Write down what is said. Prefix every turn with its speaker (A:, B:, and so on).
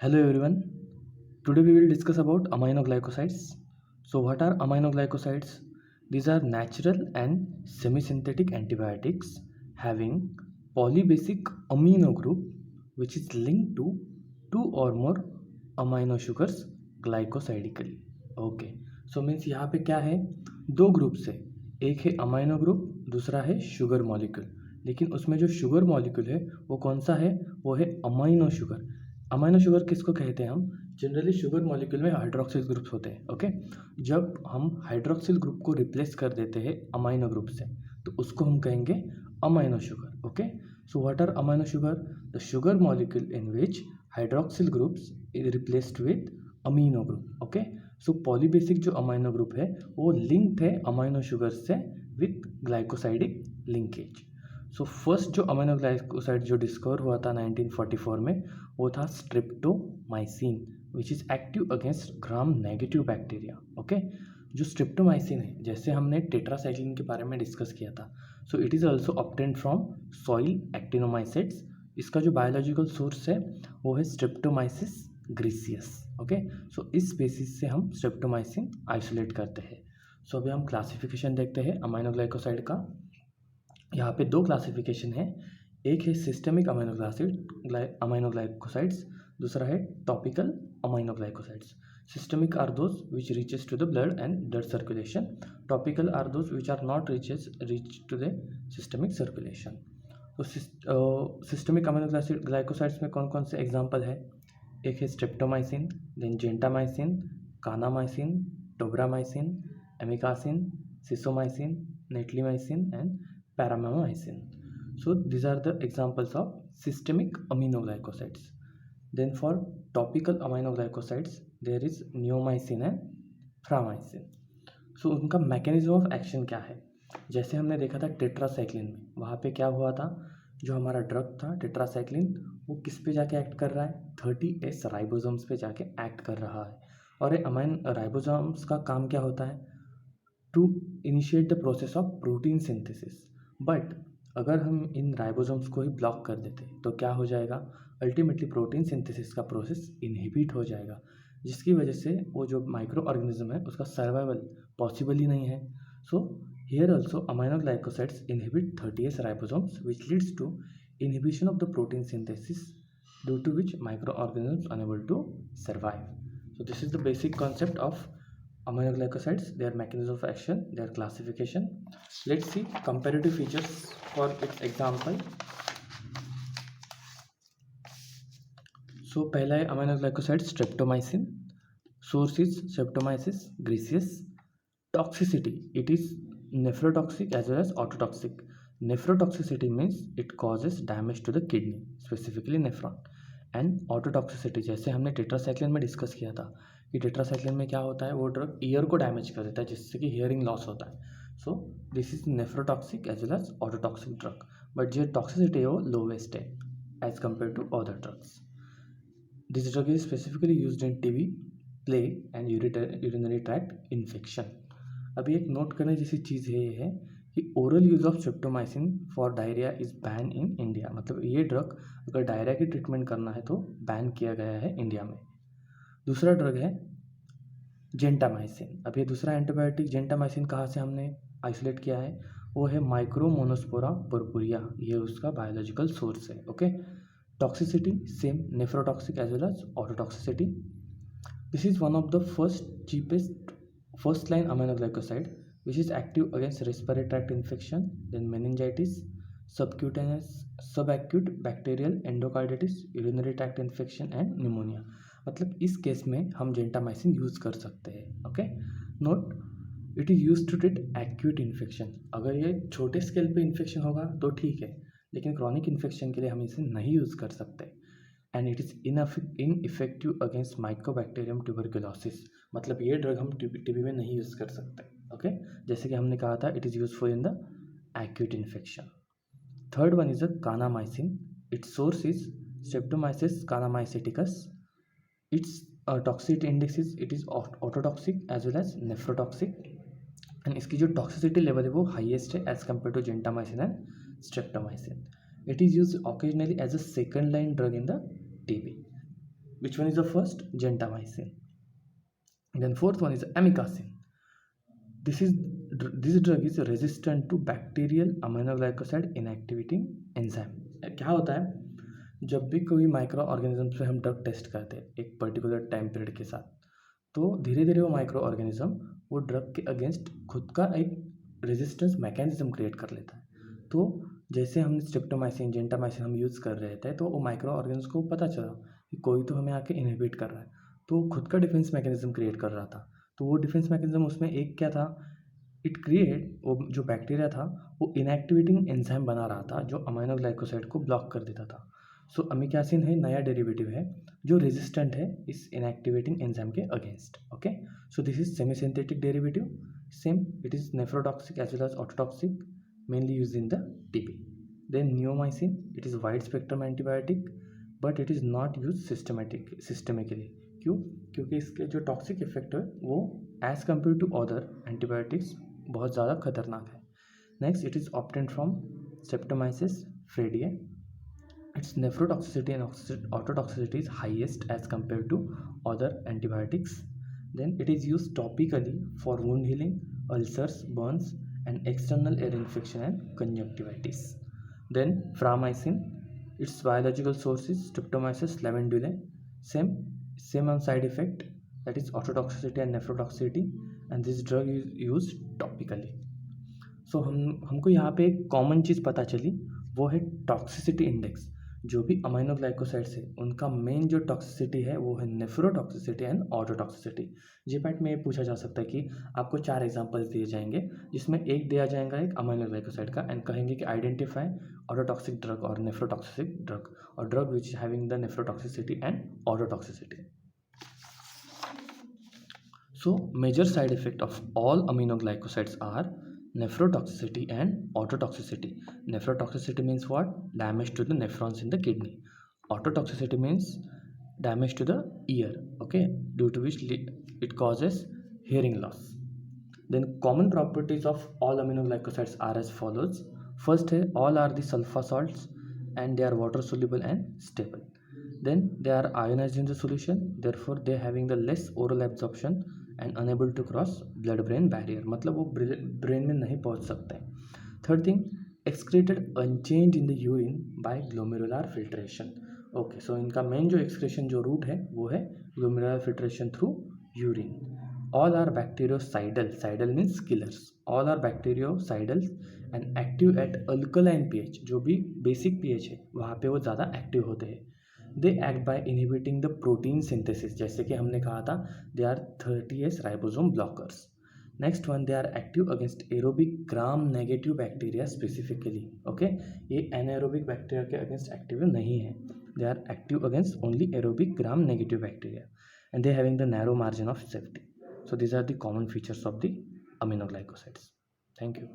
A: Hello everyone. Today we will discuss about aminoglycosides. So what are aminoglycosides? These are natural and semi-synthetic antibiotics having polybasic amino group which is linked to two or more amino sugars glycosidically. Okay. So means यहाँ पे क्या है, दो groups है, एक है amino group, दूसरा है शुगर मॉलिक्यूल। लेकिन उसमें जो शुगर मॉलिक्यूल है वो कौन सा है, वो है अमाइनो शुगर। अमाइनो शुगर किसको कहते हैं हम, जनरली शुगर मॉलिक्यूल में हाइड्रोक्सिल ग्रुप्स होते हैं। ओके, जब हम हाइड्रोक्सिल ग्रुप को रिप्लेस कर देते हैं अमाइनो ग्रुप से तो उसको हम कहेंगे amino sugar. Okay, so what are amino sugar? The sugar molecule in which hydroxyl groups is replaced with amino group. Okay, so polybasic जो अमाइनो ग्रुप है वो लिंक्ड है अमाइनो शुगर से with glycosidic linkage. So first जो aminoglycoside जो discover हुआ था 1944 में वो था streptomycin which is active against gram negative bacteria. Okay, जो स्ट्रेप्टोमाइसिन है, जैसे हमने टेट्रासाइक्लिन के बारे में डिस्कस किया था, so it is also obtained from soil actinomycetes. इसका जो बायोलॉजिकल सोर्स है वो है स्ट्रेप्टोमाइसिस ग्रीसियस। ओके, सो इस बेसिस से हम स्ट्रेप्टोमाइसिन आइसोलेट करते हैं। सो अभी हम क्लासिफिकेशन देखते हैं अमीनोग्लाइकोसाइड का। यहाँ पे दो क्लासिफिकेशन है, एक है सिस्टमिक अमीनोग्लाइकोसाइड्स, दूसरा है topical aminoglycosides. Systemic are those which reaches to the blood and blood circulation, topical are those which are not reach to the systemic circulation. तो सिस्टमिक अमीनोग्लाइकोसाइड्स में कौन कौन से एग्जाम्पल है, एक है streptomycin, then gentamicin, kanamycin, tobramycin, amikacin, sisomicin, netilmicin and paramycin. So these are the examples of systemic aminoglycosides. Then for topical aminoglycosides there is neomycin and pramycin. So उनका mechanism of action क्या है, जैसे हमने देखा था tetracycline में, वहाँ पे क्या हुआ था, जो हमारा ड्रग था टेट्रासाइक्लिन वो किस पे जाके एक्ट कर रहा है, 30S राइबोसोम्स पे जाके एक्ट कर रहा है। और ये अमाइन राइबोसोम्स का काम क्या होता है, to initiate the process of protein synthesis. But अगर हम इन राइबोसोम्स को ही ब्लॉक कर देते तो क्या हो जाएगा, अल्टीमेटली प्रोटीन सिंथेसिस का प्रोसेस इनहिबिट हो जाएगा, जिसकी वजह से वो जो माइक्रो ऑर्गेनिज्म है उसका सर्वाइवल पॉसिबल ही नहीं है। So here also aminoglycosides inhibit 30S ribosomes which leads to inhibition of the protein synthesis due to which microorganisms unable to survive. So this is the basic concept of aminoglycosides, their mechanism of action, their classification. Let's see comparative features for its example. So पहला है aminoglycoside streptomycin, source is Streptomyces griseus. Toxicity, it is nephrotoxic as well as autotoxic. Nephrotoxicity means it causes damage to the kidney, specifically nephron. And ototoxicity, जैसे हमने tetracycline में discuss किया था कि tetracycline में क्या होता है, वो ड्रग ईयर को डैमेज कर देता है जिससे कि हियरिंग लॉस होता है। So this is nephrotoxic as well as ototoxic drug, but जो टॉक्सिसिटी है वो लोवेस्ट है as compare to other drugs. This drug is specifically used in TB, plague and urinary tract infection. अभी एक note करने जैसी चीज़ है ये है कि oral use of streptomycin for diarrhoea is ban in India, मतलब ये ड्रग अगर डायरिया की ट्रीटमेंट करना है तो बैन किया गया है इंडिया में। दूसरा ड्रग है जेंटामाइसिन। अब ये दूसरा एंटीबायोटिक जेंटामाइसिन कहाँ से हमने आइसोलेट किया है, वो है माइक्रोमोनोस्पोरा पर्पुरिया, ये उसका बायोलॉजिकल सोर्स है। Okay, toxicity same, nephrotoxic as well as ototoxicity. This is one of the cheapest first line aminoglycoside which is active against respiratory tract infection, then meningitis, subacute bacterial endocarditis, urinary tract infection and pneumonia। मतलब इस case में हम gentamicin use कर सकते हैं। Okay, note, it is use to treat acute infection. अगर ये छोटे स्केल पे इन्फेक्शन होगा तो ठीक है, लेकिन क्रॉनिक इन्फेक्शन के लिए हम इसे नहीं यूज़ कर सकते। And it is ineffective against Mycobacterium tuberculosis, मतलब ये ड्रग हम टीबी में नहीं यूज़ कर सकते। ओके, जैसे कि हमने कहा था it is useful in the acute infection. Third one is a kanamycin, its source is Streptomyces kanamyceticus. Its toxicity index is, it is ototoxic as well as nephrotoxic, and इसकी जो toxicity level है वो highest है as compare to gentamicin and streptomycin. It is use occasionally as a second line drug in the TB। Which one is the first? Gentamicin. Then fourth one is amikacin. This drug is resistant to bacterial aminoglycoside inactivating enzyme. क्या होता है, जब भी कोई micro organism पे हम drug test करते हैं एक पर्टिकुलर टाइम पीरियड के साथ, तो धीरे धीरे वो माइक्रो ऑर्गेनिज्म वो ड्रग के अगेंस्ट खुद का एक रेजिस्टेंस मैकेनिज्म क्रिएट कर लेता है. तो जैसे हमने स्ट्रेप्टोमाइसिन जेंटामाइसिन हम यूज़ कर रहे थे, तो वो माइक्रो ऑर्गेनिज्म को पता चला कि कोई तो हमें आके इनहिबिट कर रहा है, तो खुद का डिफेंस मैकेनिज्म क्रिएट कर रहा था. तो वो डिफेंस मैकेनिज्म उसमें एक क्या था, इट क्रिएट, वो जो बैक्टीरिया था वो इनएक्टिवेटिंग एंजाइम बना रहा था जो अमाइनो ग्लाइकोसाइड को ब्लॉक कर देता था. सो अमिकासिन है, नया डेरिवेटिव है जो रेजिस्टेंट है इस इनएक्टिवेटिंग एंजाइम के against. Okay, so this is semi synthetic derivative. Same, it is nephrotoxic as well as ototoxic, mainly used in the TB. Then neomycin, it is wide spectrum antibiotic but it is not used systemically. क्यों? क्योंकि इसके जो toxic effect है वो as compare to other antibiotics बहुत ज़्यादा खतरनाक है. Next, it is obtained from Streptomyces fradiae. its nephrotoxicity and ototoxicity is highest as compared to other antibiotics. Then it is used topically for wound healing, ulcers, burns, and external ear infection and conjunctivitis. Then framycin, its biological source is Streptomyces lavandulae. Same on side effect, that is ototoxicity and nephrotoxicity, and this drug is used topically. सो हमको यहाँ पे एक common चीज़ पता चली, वो है toxicity index. जो भी अमाइनो ग्लाइकोसाइड्स है उनका मेन जो टॉक्सिसिटी है वो है नेफ्रोटॉक्सिसिटी एंड ऑटोटॉक्सिसिटी. जीपैट में ये पूछा जा सकता है कि आपको 4 एग्जांपल्स दिए जाएंगे जिसमें एक दिया जाएगा एक अमाइनो ग्लाइकोसाइड का एंड कहेंगे कि आइडेंटिफाई ऑटोटॉक्सिक ड्रग और नेफ्रोटॉक्सिक ड्रग और drug which is having the nephrotoxicity and ototoxicity. So major side effect of all aminoglycosides are nephrotoxicity and autotoxicity. Nephrotoxicity means what? Damage to the nephrons in the kidney. Autotoxicity means damage to the ear, okay, due to which it causes hearing loss. Then common properties of all aminoglycosides are as follows. First, all are the sulfur salts and they are water soluble and stable. Then they are ionized in the solution, therefore they having the less oral absorption and unable to cross blood brain barrier, मतलब वो brain में नहीं पहुंच सकते. Third thing, excreted unchanged in the urine by glomerular filtration. Okay, so इनका main जो excretion जो root है वो है glomerular filtration through urine. All are bactericidal, sidal means killers. All are bactericidal and active at alkaline pH. जो भी basic pH है वहाँ पे वो ज़्यादा एक्टिव होते हैं. They act by inhibiting the protein synthesis, जैसे कि हमने कहा था they are 30S ribosome blockers. Next one, they are active against aerobic gram negative bacteria specifically. Okay, ये एनाएरोबिक बैक्टीरिया के अगेंस्ट एक्टिव नहीं है, they are active against only aerobic gram negative bacteria and they having the narrow margin of safety. So these are the common features of the aminoglycosides. Thank you.